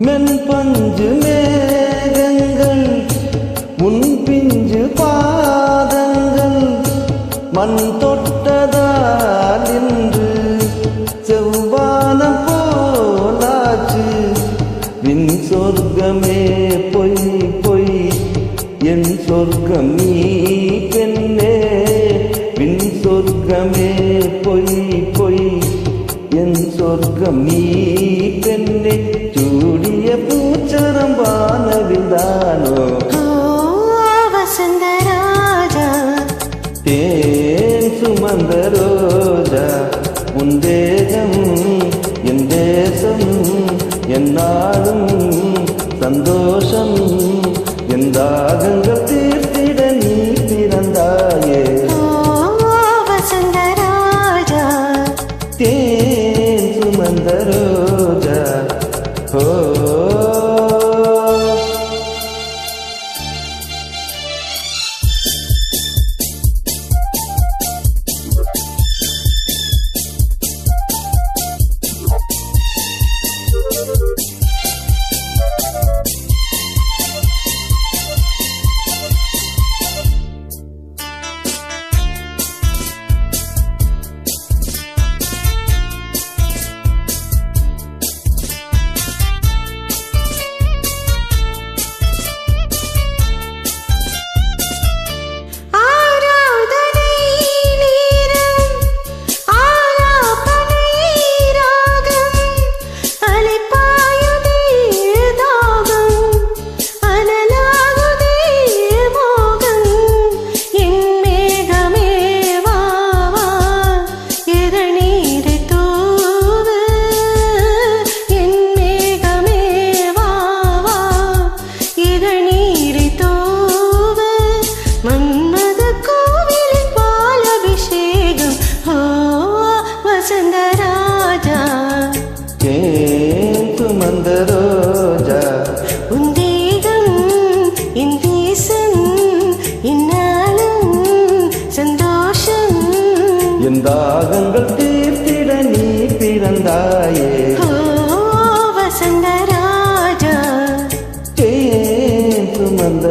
மென்பஞ்சு மேகங்கள் உன் பிஞ்சு பாதங்கள் மண் தொட்டதால் இன்று செவ்வானம் போலாச்சு. வின் சொர்க்கமே பொய் பொய் என் சொர்க்கம் நீ பெண்ணே. வின் சொர்க்கமே பொய் பொய் என் சொர்க்கம் நீ பெண்ணே. சூடிய பூச்சரம் வானவில்தானோ வசந்த ராஜா தேன் சுமந்த ரோஜா. உன் தேகம் என் தேசம் என்னாலும் சந்தோஷம். என் தாகங்கள் தீர்த்திட நீ பிறந்தாயே வசந்த ராஜா தேன் சுமந்த ரோஜா. சுமந்த ரோஜா உன் தேகம் என் தேசம் என்னாலும் சந்தோஷம். என் தாகங்கள் தீர்த்திட நீ பிறந்தாயே வசந்த ராஜா சுமந்த